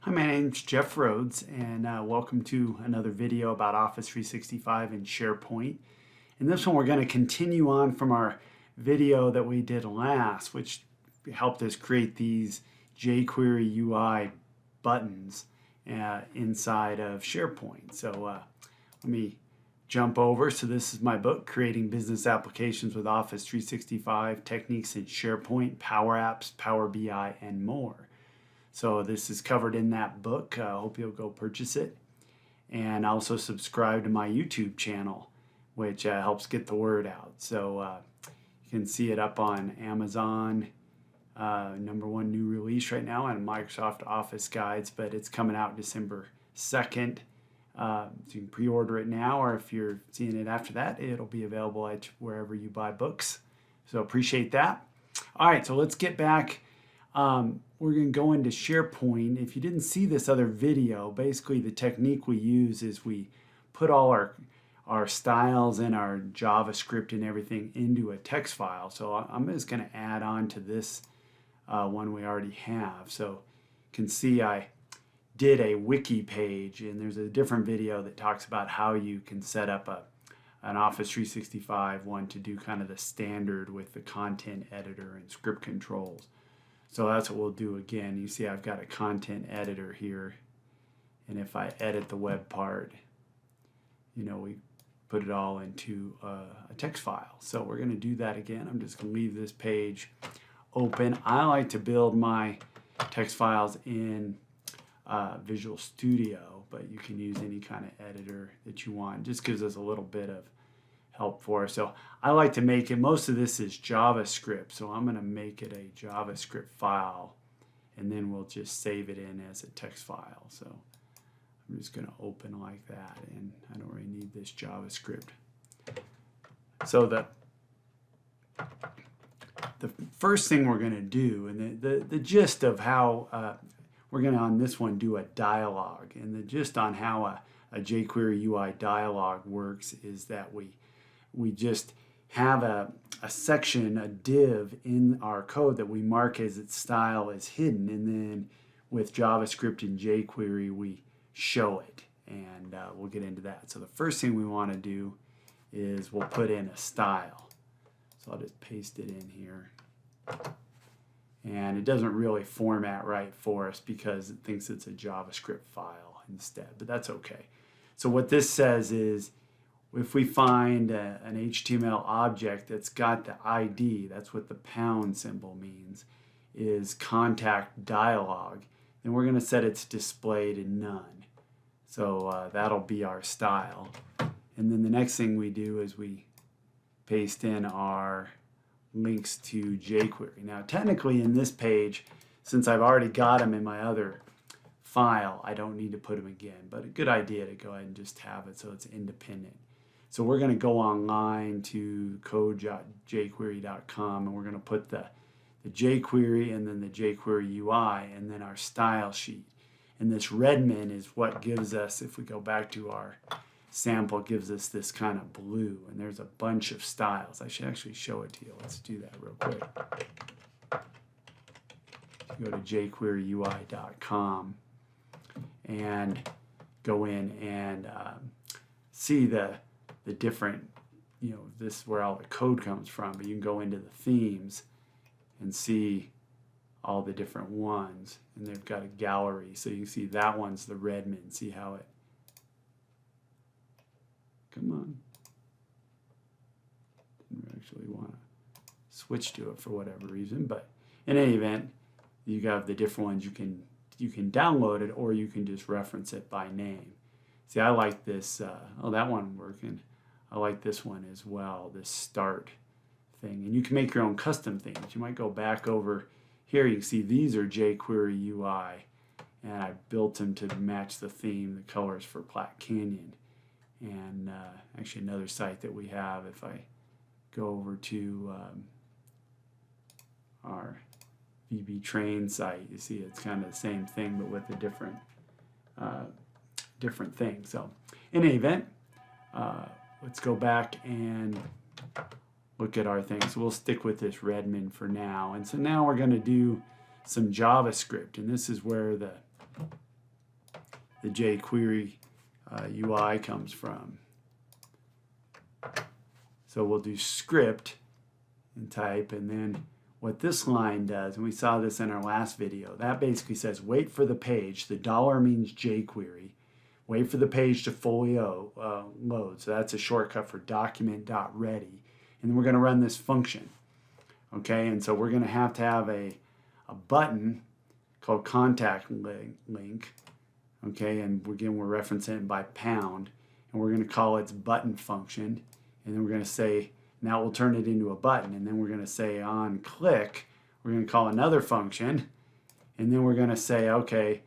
Hi, my name's Jeff Rhodes, and welcome to another video about Office 365 and SharePoint. In this one, we're going to continue on from our video that we did last, which helped us create these jQuery UI buttons inside of SharePoint. So let me jump over. So this is my book, Creating Business Applications with Office 365, Techniques in SharePoint, Power Apps, Power BI, and more. So this is covered in that book. I hope you'll go purchase it. And also subscribe to my YouTube channel, which helps get the word out. So you can see it up on Amazon, #1 new release right now, and Microsoft Office Guides, but it's coming out December 2nd. So you can pre-order it now, or if you're seeing it after that, it'll be available at wherever you buy books. So appreciate that. All right, so let's get back. We're going to go into SharePoint. If you didn't see this other video, basically the technique we use is we put all our styles and our JavaScript and everything into a text file. So I'm just going to add on to this one we already have. So you can see I did a wiki page, and there's a different video that talks about how you can set up an Office 365 one to do kind of the standard with the content editor and script controls. So that's what we'll do again. You see I've got a content editor here, and if I edit the web part, we put it all into a text file. So we're going to do that again. I'm just going to leave this page open. I like to build my text files in Visual Studio, but you can use any kind of editor that you want. It just gives us a little bit of help for us. So I like to make it, most of this is JavaScript, so I'm going to make it a JavaScript file, and then we'll just save it in as a text file. So I'm just going to open like that, and I don't really need this JavaScript. So the first thing we're going to do, and the gist of how we're going to on this one do a dialog, and the gist on how a jQuery UI dialog works is that we just have a section, a div in our code that we mark as its style is hidden, and then with JavaScript and jQuery we show it, and we'll get into that. So the first thing we want to do is we'll put in a style. So I'll just paste it in here, and it doesn't really format right for us because it thinks it's a JavaScript file instead, but that's okay. So what this says is, if we find an HTML object that's got the ID, that's what the pound symbol means, is contact dialog, then we're going to set its display to none. So that'll be our style. And then the next thing we do is we paste in our links to jQuery. Now technically in this page, since I've already got them in my other file, I don't need to put them again, but a good idea to go ahead and just have it so it's independent. So we're going to go online to code.jquery.com, and we're going to put the jQuery and then the jQuery UI and then our style sheet. And this Redmond is what gives us, if we go back to our sample, gives us this kind of blue. And there's a bunch of styles. I should actually show it to you. Let's do that real quick. Go to jQueryui.com and go in and see the different, this is where all the code comes from, but you can go into the themes and see all the different ones, and they've got a gallery, so you can see that one's the Redmond. See how it, come on, didn't actually want to switch to it for whatever reason, but in any event, you have the different ones. You can download it, or you can just reference it by name. See, I like this, oh, that one working. I like this one as well, this start thing. And you can make your own custom themes. You might go back over here. You can see these are jQuery UI, and I built them to match the theme, the colors for Platte Canyon. And actually another site that we have, if I go over to our VB Train site, you see it's kind of the same thing, but with a different thing. So in any event, let's go back and look at our things. So we'll stick with this Redmond for now. And so now we're going to do some JavaScript, and this is where the the jQuery UI comes from. So we'll do script and type, and then what this line does, and we saw this in our last video, that basically says wait for the page. The dollar means jQuery. Wait for the page to fully load. So that's a shortcut for document.ready. And then we're going to run this function. Okay, and so we're going to have a button called contact link. Okay, and again, we're referencing it by pound. And we're going to call its button function. And then we're going to say, now we'll turn it into a button. And then we're going to say on click, we're going to call another function. And then we're going to say, okay,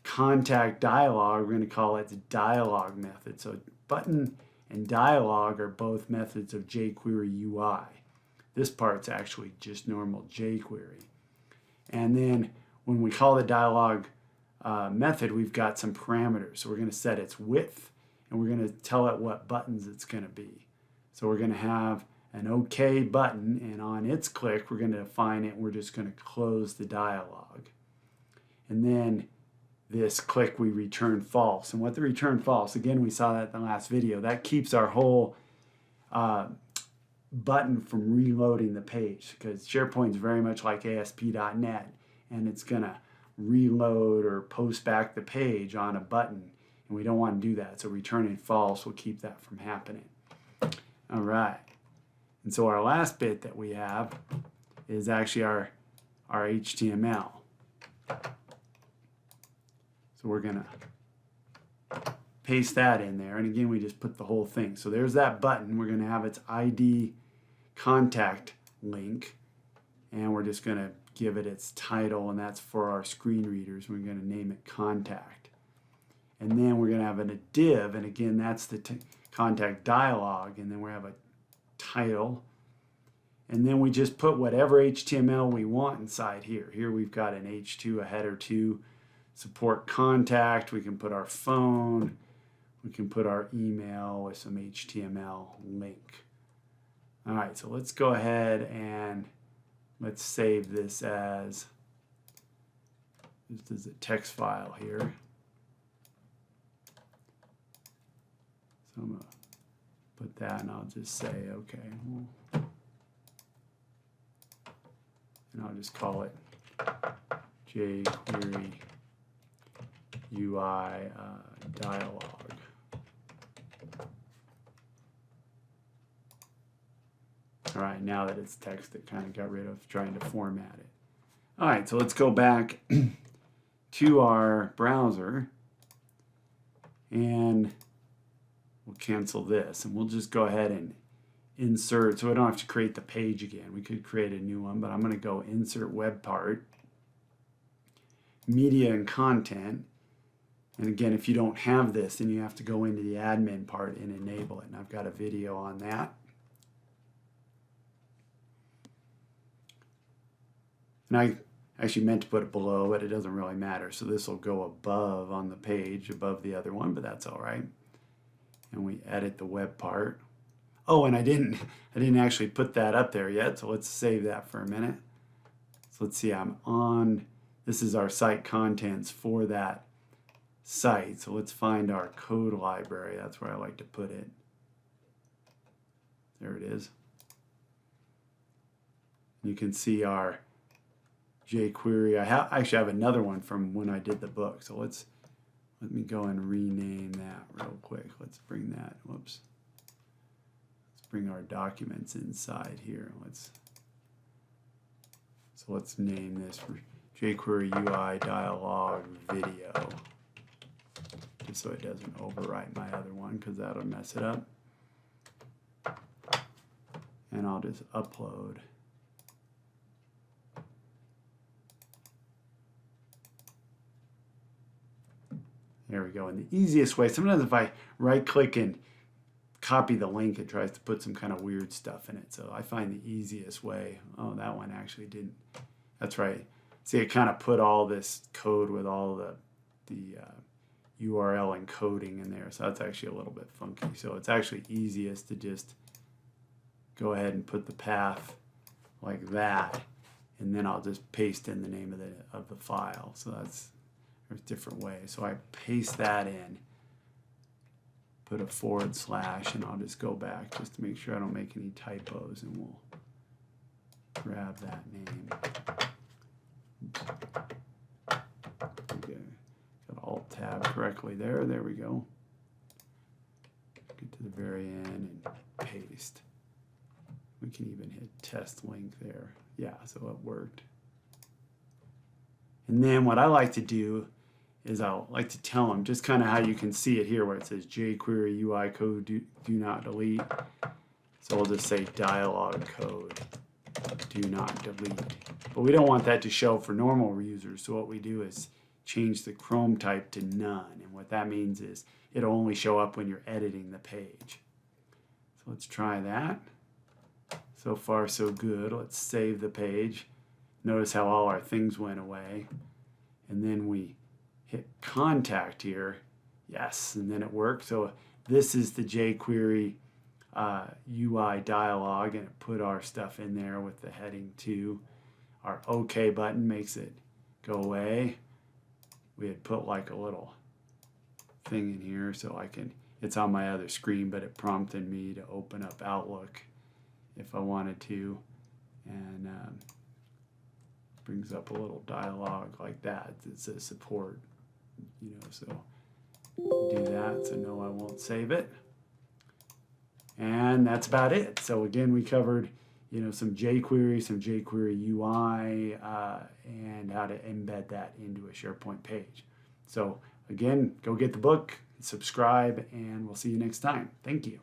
contact dialog, we're going to call it the dialog method. So button and dialog are both methods of jQuery UI. This part's actually just normal jQuery. And then when we call the dialog method, we've got some parameters. So we're going to set its width, and we're going to tell it what buttons it's going to be. So we're going to have an OK button, and on its click, we're going to define it. We're just going to close the dialog. And then this click, we return false. And what the return false, again, we saw that in the last video, that keeps our whole button from reloading the page, because SharePoint is very much like ASP.NET, and it's going to reload or post back the page on a button, and we don't want to do that. So returning false will keep that from happening. All right. And so our last bit that we have is actually our HTML. So we're going to paste that in there. And again, we just put the whole thing. So there's that button. We're going to have its ID contact link. And we're just going to give it its title. And that's for our screen readers. We're going to name it contact. And then we're going to have a div. And again, that's the contact dialog. And then we have a title. And then we just put whatever HTML we want inside here. Here we've got an H2, a header 2. Support contact, we can put our phone, we can put our email with some HTML link. All right, so let's go ahead and let's save this as a text file here. So I'm going to put that, and I'll just say, okay. And I'll just call it jQuery UI dialog. All right, now that it's text, it kind of got rid of trying to format it. All right, so let's go back to our browser, and we'll cancel this, and we'll just go ahead and insert, so I don't have to create the page again. We could create a new one, but I'm going to go insert web part, media and content. And again, if you don't have this, then you have to go into the admin part and enable it. And I've got a video on that. And I actually meant to put it below, but it doesn't really matter. So this will go above on the page, above the other one, but that's all right. And we edit the web part. Oh, and I didn't actually put that up there yet. So let's save that for a minute. So let's see, I'm on, this is our site contents for that site. So let's find our code library. That's where I like to put it. There it is. You can see our jQuery. I actually have another one from when I did the book. So let me go and rename that real quick. Let's bring that, whoops. Let's bring our documents inside here. Let's name this jQuery UI dialog video, just so it doesn't overwrite my other one, because that'll mess it up. And I'll just upload. There we go. And the easiest way, sometimes if I right click and copy the link, it tries to put some kind of weird stuff in it. So I find the easiest way, oh, that one actually didn't. That's right. See, it kind of put all this code with all the URL encoding in there. So that's actually a little bit funky. So it's actually easiest to just go ahead and put the path like that. And then I'll just paste in the name of the file. So that's, there's different ways. So I paste that in, put a /, and I'll just go back just to make sure I don't make any typos, and we'll grab that name. Okay. Got Alt-Tab correctly there. There we go. Get to the very end and paste. We can even hit test link there. Yeah, so it worked. And then what I like to do is I'll like to tell them just kind of how you can see it here where it says jQuery UI code do not delete. So we'll just say dialog code do not delete. But we don't want that to show for normal users. So what we do is change the Chrome type to none. And what that means is it'll only show up when you're editing the page. So let's try that. So far so good. Let's save the page. Notice how all our things went away. And then we hit contact here. Yes, and then it worked. So this is the jQuery UI dialog, and it put our stuff in there with the heading 2. Our OK button makes it go away. We had put like a little thing in here so I can, it's on my other screen, but it prompted me to open up Outlook if I wanted to, and brings up a little dialogue like that that says support, you know, so do that. So no, I won't save it. And that's about it. So again, we covered, you know, some jQuery UI, and how to embed that into a SharePoint page. So again, go get the book, subscribe, and we'll see you next time. Thank you.